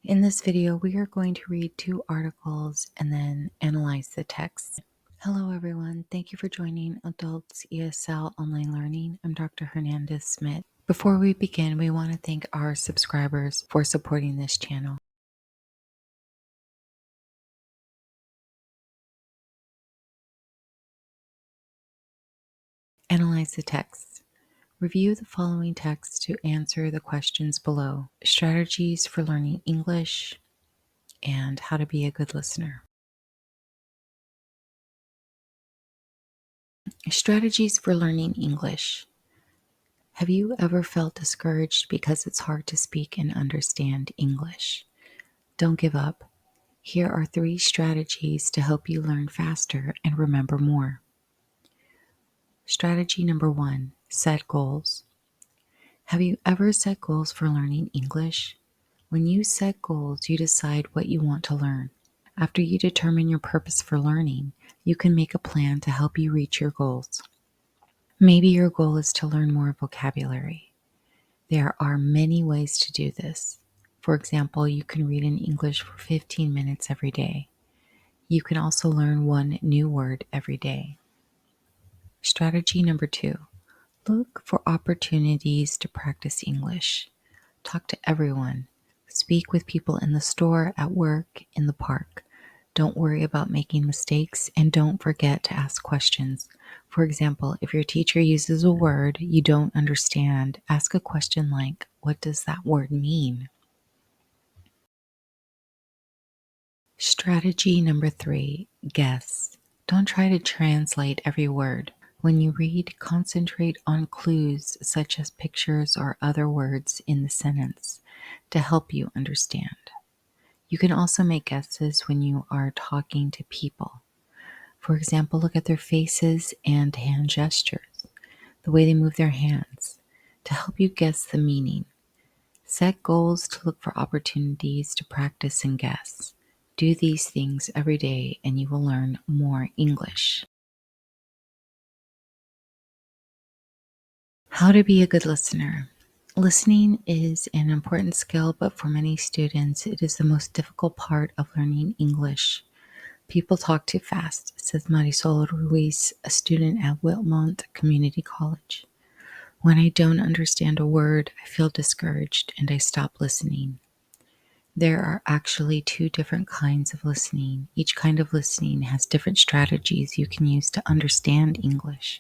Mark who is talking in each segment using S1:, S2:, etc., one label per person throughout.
S1: In this video, we are going to read 2 articles and then analyze the text. Hello everyone, thank you for joining Adults ESL Online Learning. I'm Dr. Hernandez Smith. Before we begin, we want to thank our subscribers for supporting this channel. Analyze the text. Review the following text to answer the questions below. Strategies for learning English and how to be a good listener. Strategies for learning English. Have you ever felt discouraged because it's hard to speak and understand English? Don't give up. Here are 3 strategies to help you learn faster and remember more. Strategy number 1, set goals. Have you ever set goals for learning English? When you set goals, you decide what you want to learn. After you determine your purpose for learning, you can make a plan to help you reach your goals. Maybe your goal is to learn more vocabulary. There are many ways to do this. For example, you can read in English for 15 minutes every day. You can also learn 1 new word every day. Strategy number 2, look for opportunities to practice English. Talk to everyone. Speak with people in the store, at work, in the park. Don't worry about making mistakes and don't forget to ask questions. For example, if your teacher uses a word you don't understand, ask a question like, what does that word mean? Strategy number 3, guess. Don't try to translate every word. When you read, concentrate on clues such as pictures or other words in the sentence to help you understand. You can also make guesses when you are talking to people. For example, look at their faces and hand gestures, the way they move their hands, to help you guess the meaning. Set goals to look for opportunities to practice and guess. Do these things every day and you will learn more English. How to be a good listener. Listening is an important skill, but for many students, it is the most difficult part of learning English. People talk too fast, says Marisol Ruiz, a student at Wilmont Community College. When I don't understand a word, I feel discouraged and I stop listening. There are actually 2 different kinds of listening. Each kind of listening has different strategies you can use to understand English.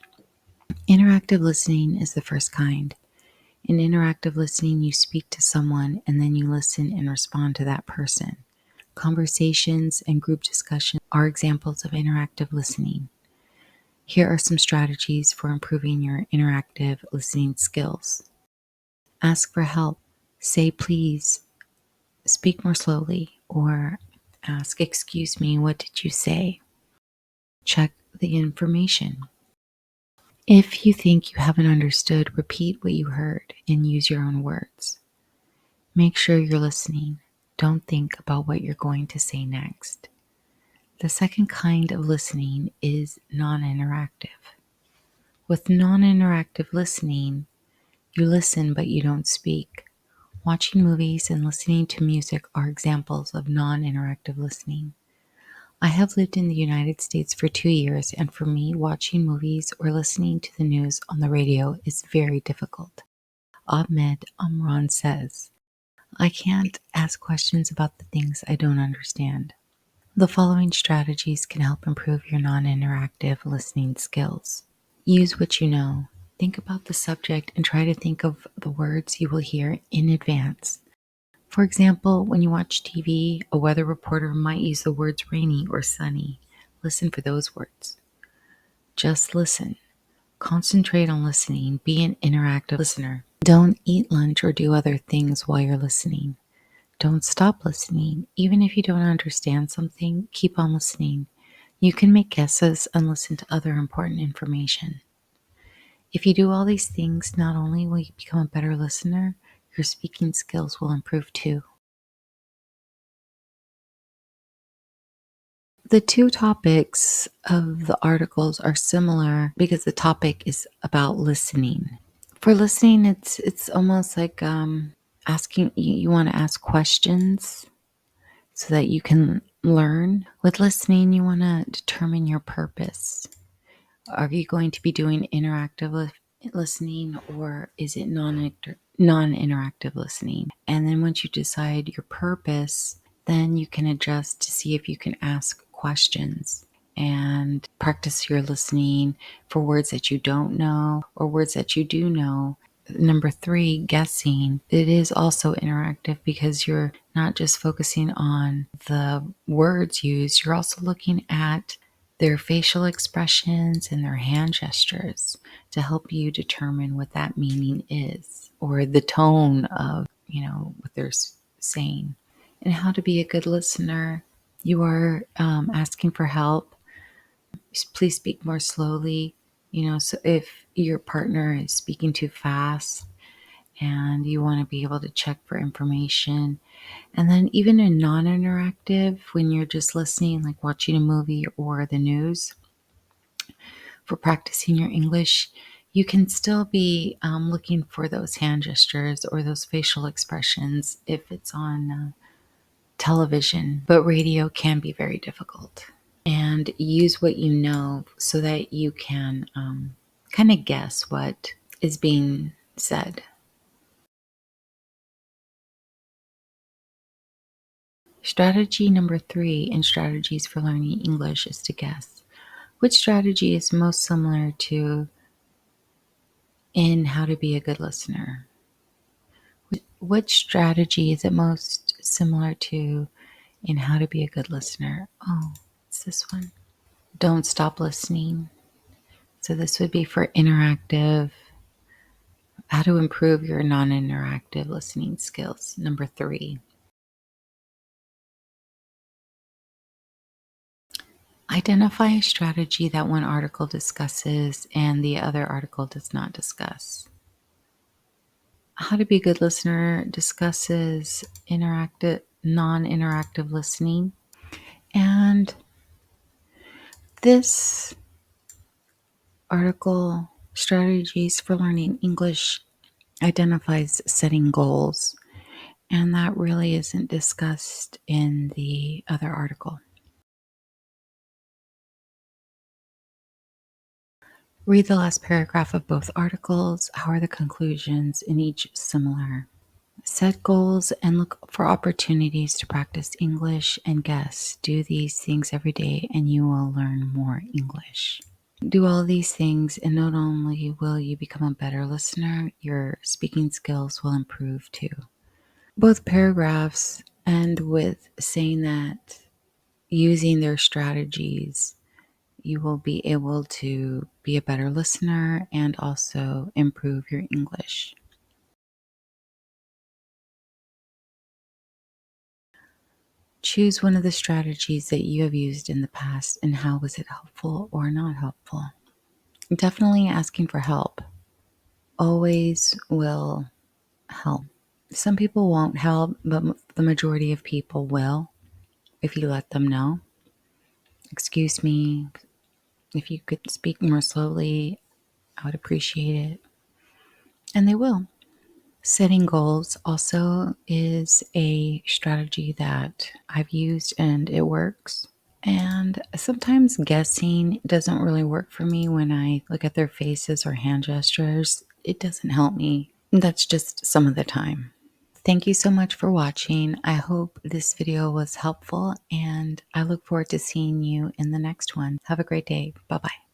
S1: Interactive listening is the first kind. In interactive listening, you speak to someone and then you listen and respond to that person. Conversations and group discussion are examples of interactive listening. Here are some strategies for improving your interactive listening skills. Ask for help. Say please. Speak more slowly, or ask, excuse me, what did you say? Check the information. If you think you haven't understood, repeat what you heard and use your own words. Make sure you're listening. Don't think about what you're going to say next. The second kind of listening is non-interactive. With non-interactive listening, you listen but you don't speak. Watching movies and listening to music are examples of non-interactive listening. I have lived in the United States for 2 years, and for me, watching movies or listening to the news on the radio is very difficult. Ahmed Amran says, I can't ask questions about the things I don't understand. The following strategies can help improve your non-interactive listening skills. Use what you know. Think about the subject and try to think of the words you will hear in advance. For example, when you watch TV, a weather reporter might use the words rainy or sunny. Listen for those words. Just listen. Concentrate on listening. Be an interactive listener. Don't eat lunch or do other things while you're listening. Don't stop listening. Even if you don't understand something, keep on listening. You can make guesses and listen to other important information. If you do all these things, not only will you become a better listener, your speaking skills will improve too. The 2 topics of the articles are similar because the topic is about listening. For listening, it's almost like you want to ask questions so that you can learn. With listening, you want to determine your purpose. Are you going to be doing interactive listening, or is it non-interactive listening? And then once you decide your purpose, then you can adjust to see if you can ask questions and practice your listening for words that you don't know or words that you do know. Number 3, guessing. It is also interactive because you're not just focusing on the words used, you're also looking at their facial expressions and their hand gestures to help you determine what that meaning is, or the tone of, what they're saying. And how to be a good listener. You are asking for help. Please speak more slowly. So if your partner is speaking too fast and you want to be able to check for information. And then even in non-interactive, when you're just listening, like watching a movie or the news, for practicing your English, you can still be looking for those hand gestures or those facial expressions if it's on television. But radio can be very difficult. And use what you know so that you can kind of guess what is being said. Strategy number 3 in strategies for learning English is to guess. Which strategy is most similar to in how to be a good listener? Which strategy is it most similar to in how to be a good listener? Oh, it's this one. Don't stop listening. So this would be for interactive, how to improve your non-interactive listening skills. Number 3. Identify a strategy that one article discusses and the other article does not discuss. How to be a good listener discusses non-interactive listening. And this article, Strategies for Learning English, identifies setting goals. And that really isn't discussed in the other article. Read the last paragraph of both articles. How are the conclusions in each similar? Set goals and look for opportunities to practice English and guess. Do these things every day and you will learn more English. Do all these things and not only will you become a better listener, your speaking skills will improve too. Both paragraphs end with saying that using their strategies, you will be able to be a better listener and also improve your English. Choose one of the strategies that you have used in the past and how was it helpful or not helpful. Definitely asking for help always will help. Some people won't help, but the majority of people will if you let them know. Excuse me, if you could speak more slowly, I would appreciate it. And they will. Setting goals also is a strategy that I've used and it works. And sometimes guessing doesn't really work for me when I look at their faces or hand gestures. It doesn't help me. That's just some of the time. Thank you so much for watching. I hope this video was helpful and I look forward to seeing you in the next one. Have a great day. Bye-bye.